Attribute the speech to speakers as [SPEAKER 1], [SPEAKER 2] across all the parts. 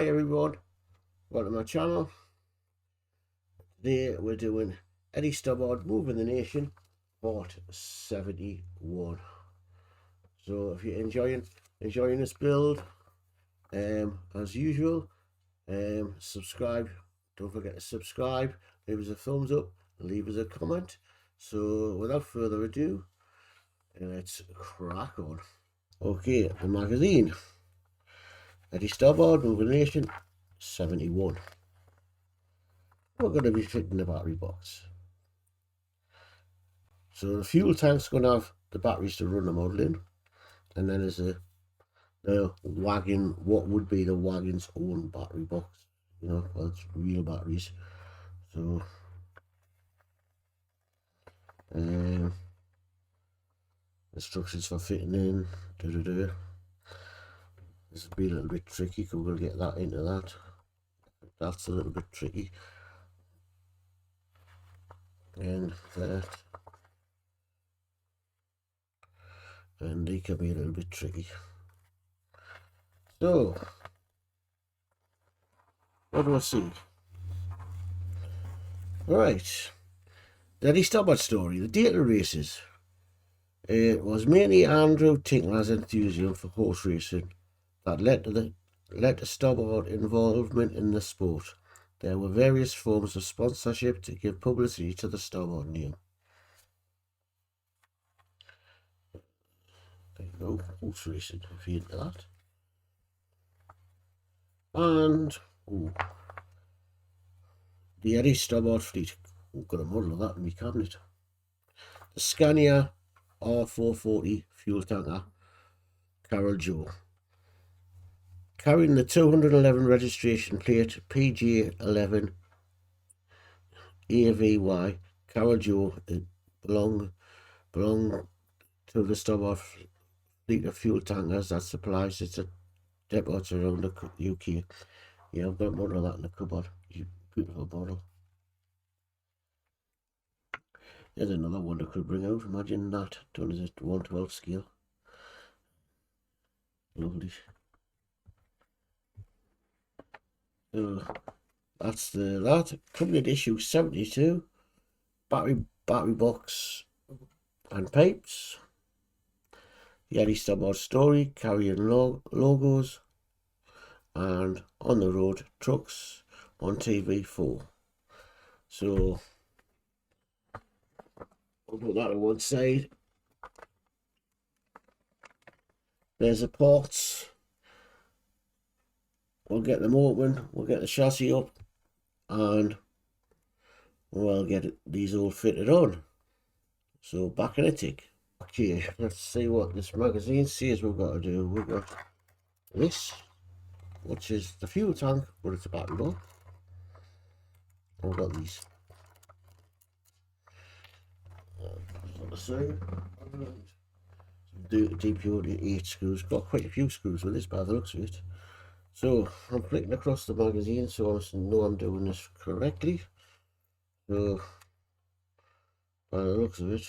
[SPEAKER 1] Hi everyone, welcome to my channel. Today we're doing Eddie Stobart Moving the Nation Part 71. So if you're enjoying this build, as usual, subscribe. Don't forget to subscribe, leave us a thumbs up, leave us a comment. So without further ado, let's crack on. Okay, the magazine. Eddie Stobart Moving the Nation 71. We're going to be fitting the battery box. So the fuel tank's going to have the batteries to run the model in, and then there's the wagon, what would be the wagon's own battery box, you know, well, it's real batteries. So instructions for fitting in. This will be a little bit tricky because we'll get that into that. That's a little bit tricky, and that, and they can be a little bit tricky. So what do I see? Right, the Eddie Stobart story, the data races. It was mainly Andrew Tinkler's enthusiasm for horse racing that led to Stobart involvement in the sport. There were various forms of sponsorship to give publicity to the Stobart name. There you go, horse racing, if you're into that. And the Eddie Stobart fleet. I've got a model of that in my cabinet. The Scania R440 fuel tanker, Carol Joe. Carrying the 211 registration plate PG11 AVY, Carol Joe belong to the Stobart fleet of fuel tankers that supplies its depots around the UK. Yeah, I've got a model of that in the cupboard. Beautiful bottle. There's another one I could bring out. Imagine that done as a 1/12 scale. Lovely. So that's that. Cabinet issue 72. Battery box and pipes. The Eddie Stobart story, carrying logos, and on the road trucks on TV4. So I'll put that on one side. There's the ports. We'll get them open, we'll get the chassis up, and we'll get these all fitted on. So back in a tick. Okay, let's see what this magazine says we've got to do. We've got this, which is the fuel tank, but it's a battery box. We've got these. DPO 8 screws. Got quite a few screws with this by the looks of it. So I'm flicking across the magazine so I know I'm doing this correctly. So by the looks of it,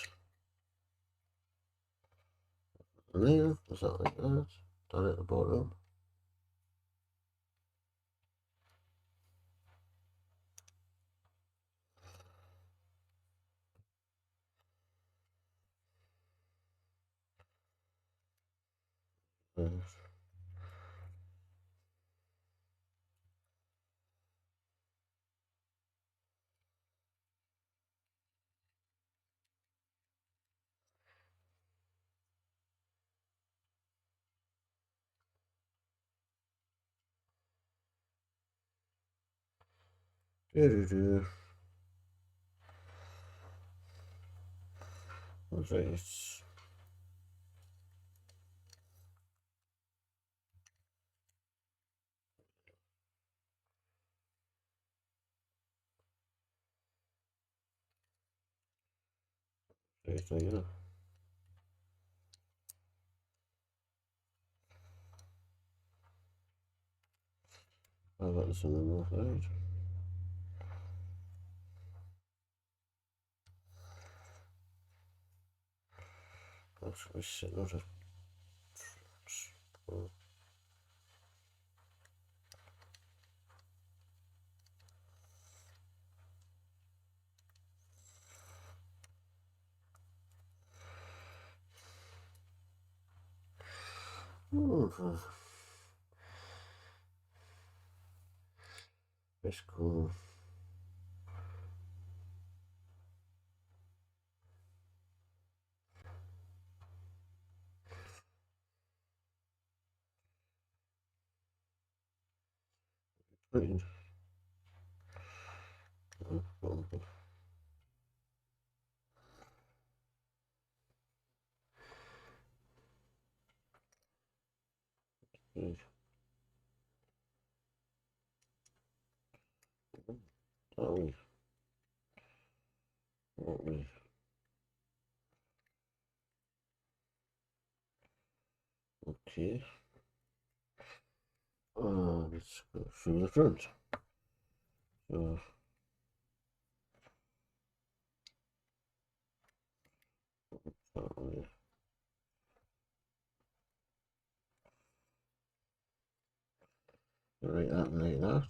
[SPEAKER 1] and there, is that like that? Down at the bottom. What's this? Yeah. I've got this on the north side. That's sitting on Oh, that's cool. Right. Oh, okay. Let's go through the front. So, right, that like that.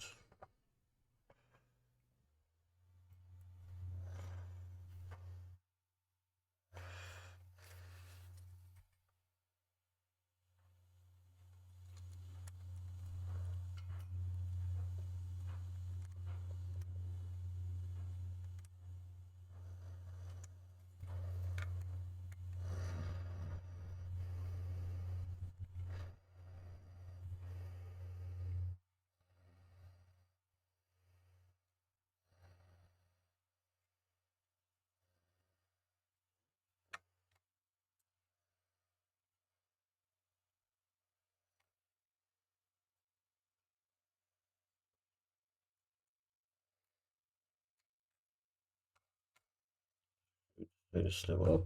[SPEAKER 1] Just step up.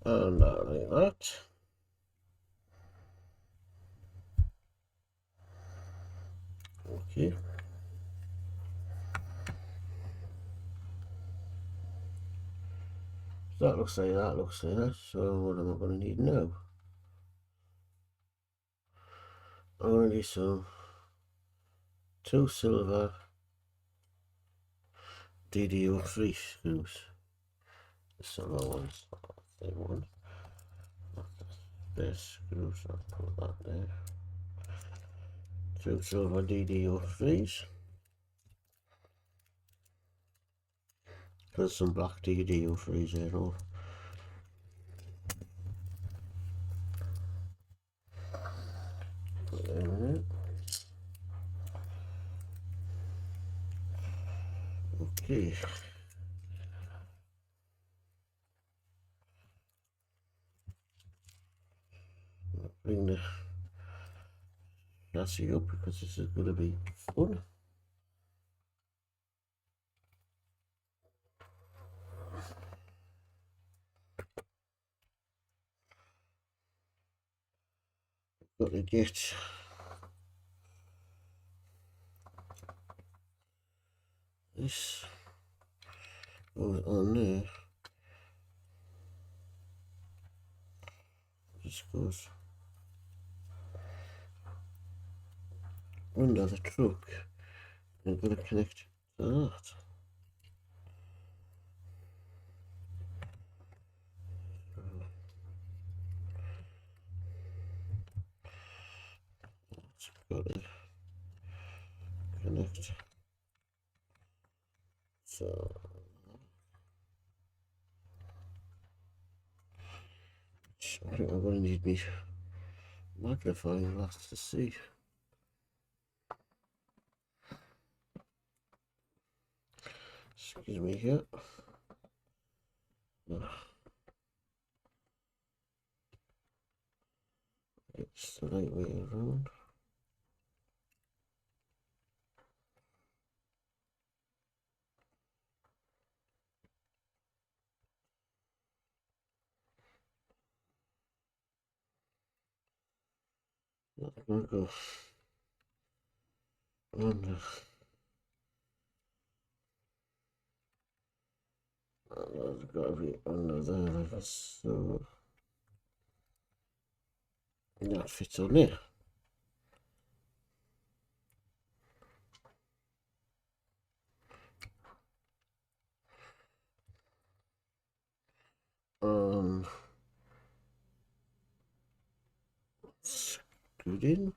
[SPEAKER 1] And like that. Okay. So that looks like that, looks like that. So what am I going to need now? I'm going to need some 2 silver DDO3 screws. The silver ones, same one. Best screws, I'll put that there. 2 silver DDO3s. There's some black DDO3s there, all. Put them in it. Okay. Bring the chassis up because this is going to be fun. Got to get this goes on there. This goes under the truck. I'm going to connect to that. It's got to connect. So I think I'm going to need me magnifying glass to see. Excuse me here. It's the right way around. Not going to go under. That's got to be under there. So that fits on there. screwed in.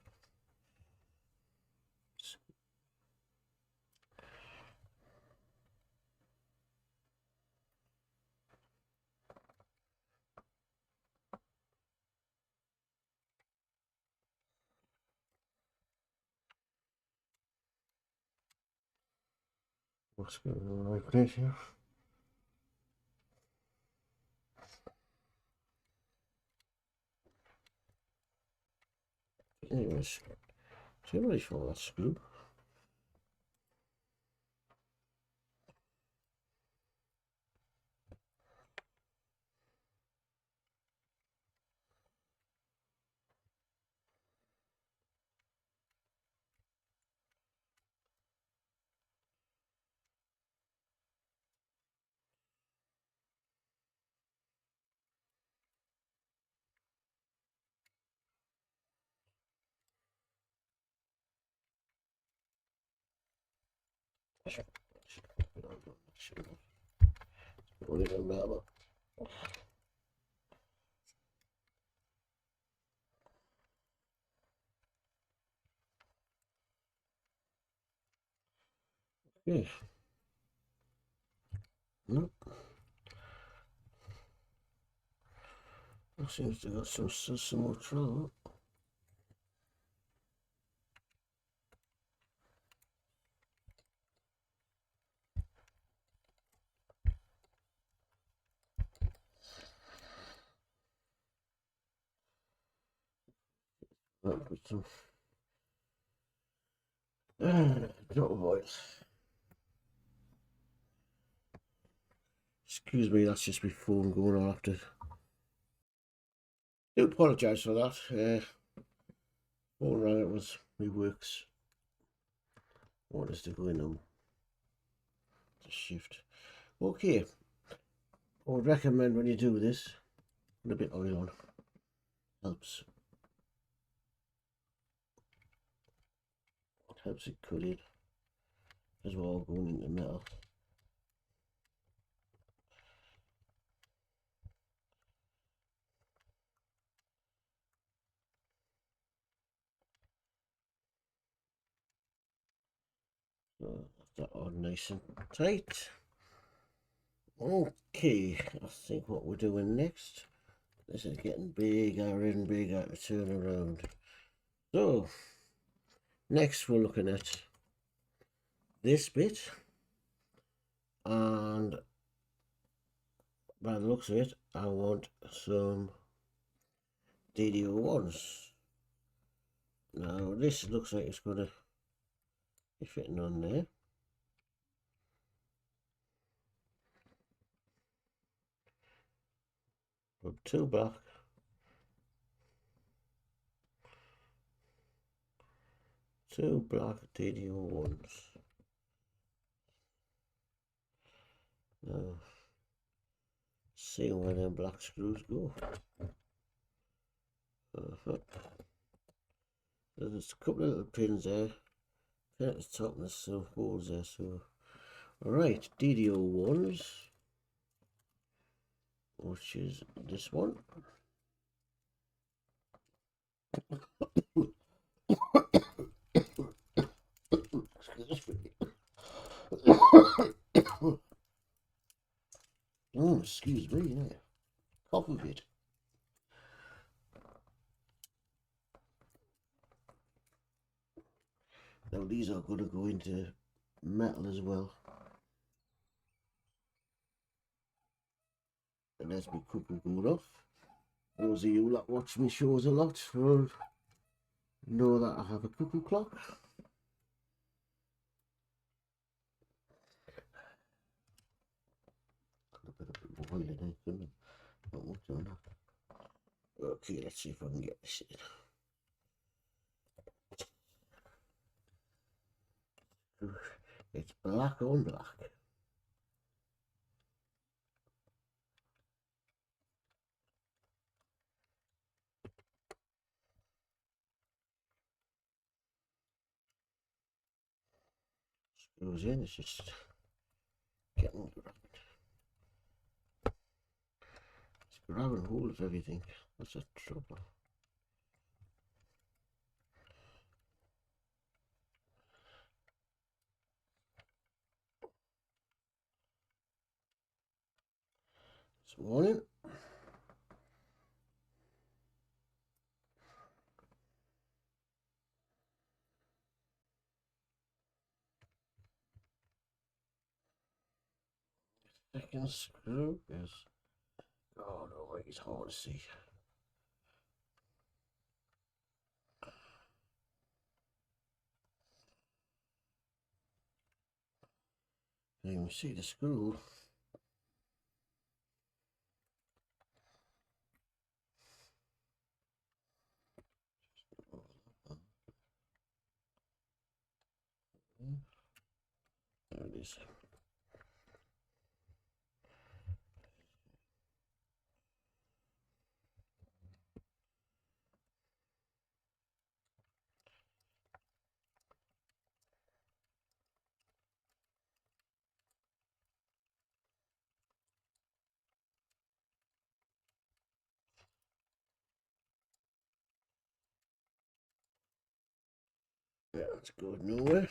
[SPEAKER 1] What's going on in the right place here? Anyways, so ready for that screw. Only one metal. Okay. Nope. That seems to got some more trouble. Put some drop of oil. Excuse me, that's just my phone going on after. Do apologise for that. Phone rang, it was my works. Want us to go in on the shift. Okay, I would recommend when you do this, put a bit of oil on. Helps. Helps it cut it as well, going into metal. So that's that all nice and tight. Okay, I think what we're doing next, this is getting bigger and bigger to turn around. So next we're looking at this bit, and by the looks of it I want some DD-01s. Now this looks like it's going to be fitting on there. Put two black, DD-01s. Now see where them black screws go. There's a couple of little pins there at the top, and there's some holes there. So alright, DD-01s, which is this one. Oh, excuse me, yeah. Cough a bit. Now these are going to go into metal as well. And that's my cuckoo going off. Those of you that watch me shows a lot will know that I have a cuckoo clock. Got a bit of oil in it, couldn't I? Not much on that. Okay, let's see if I can get this in. It's black on black. Screws in, it's just getting around. It's grabbing hold of everything. That's a trouble. Morning. Second screw is, oh no, it's hard to see. You can see the screw. There it is. Yeah, that's good nowhere.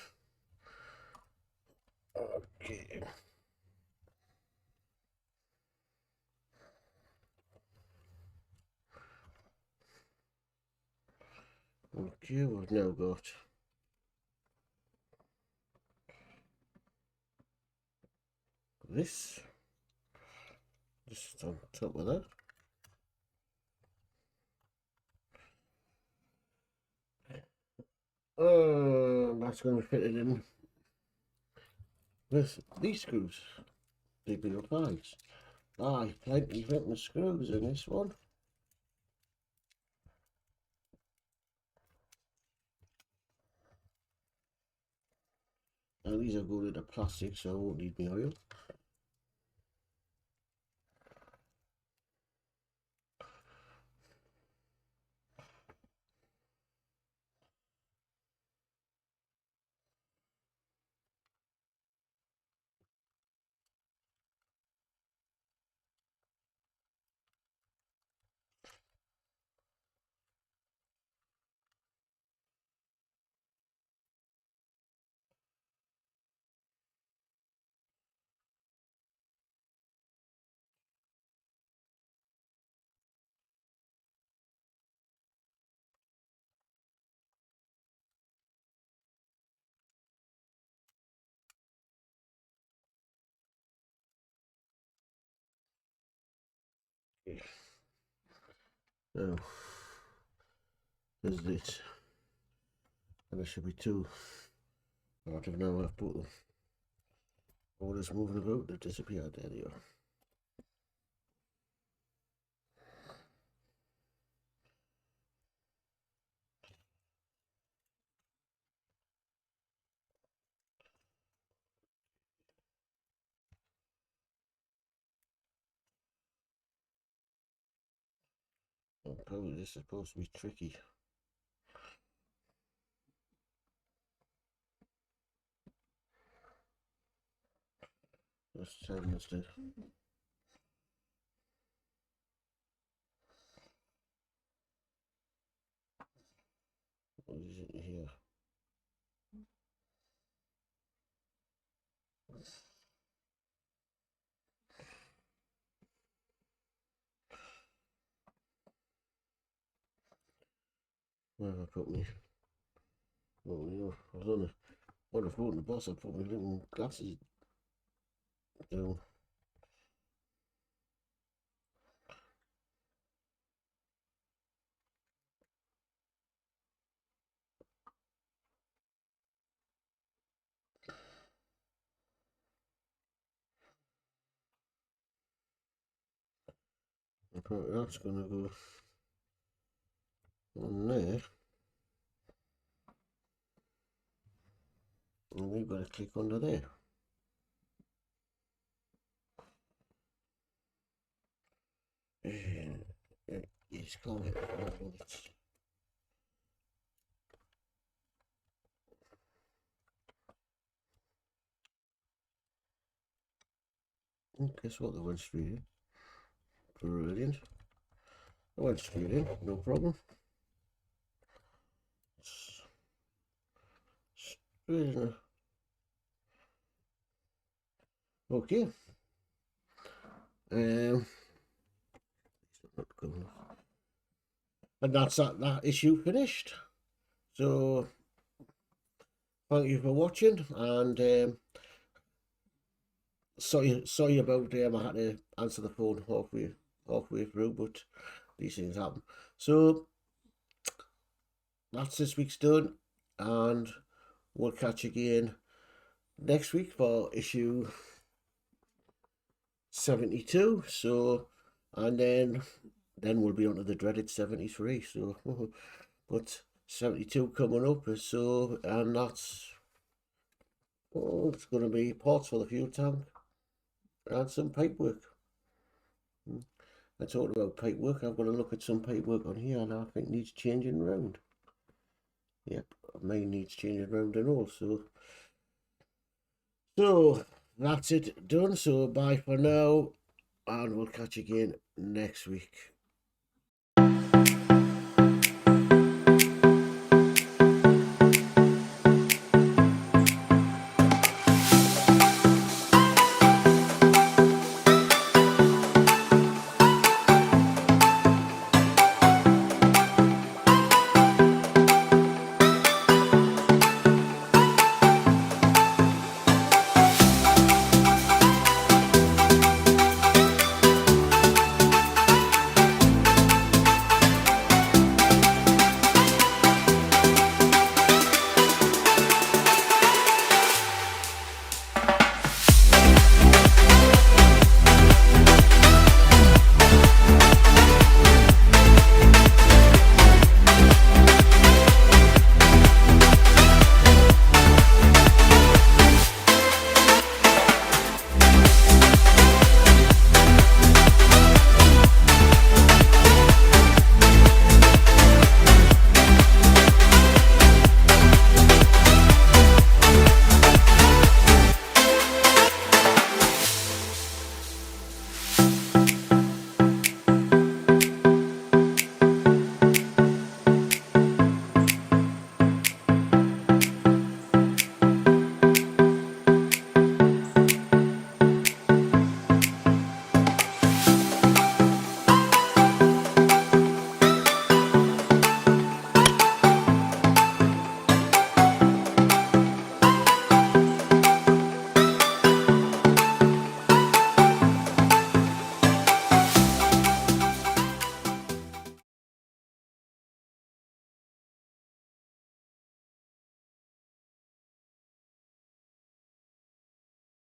[SPEAKER 1] Okay. Okay, we've now got this just on top of that. That's going to be fitted in with these screws, the bigger fives. Plenty of screws in this one. Now these are good into plastic, so I won't need my oil. Okay. Now, there's this, and there should be two. I don't know, I've put them. All this moving about, they've disappeared. There they are. Oh, probably this is supposed to be tricky. Let's tell them instead. What is it here? Where have I put me? Oh, you know, I was on the, what I thought in the boss, I put my little glasses down. Apparently that's going to go on there. And we've got to click under there. It's called it. Guess what? They went straight in. Brilliant. They went straight in, no problem. Straight in. Okay. And that's that issue finished. So thank you for watching, and sorry about I had to answer the phone halfway through, but these things happen. So that's this week's done, and we'll catch you again next week for issue 72. So, and then we'll be on to the dreaded 73. So but 72 coming up, so, and that's, oh, it's going to be parts for the fuel tank and some pipework. I talked about pipework. I've got to look at some pipework on here, and I think needs changing around. Yep, mine needs changing around and all. So that's it done. So bye for now, and we'll catch you again next week.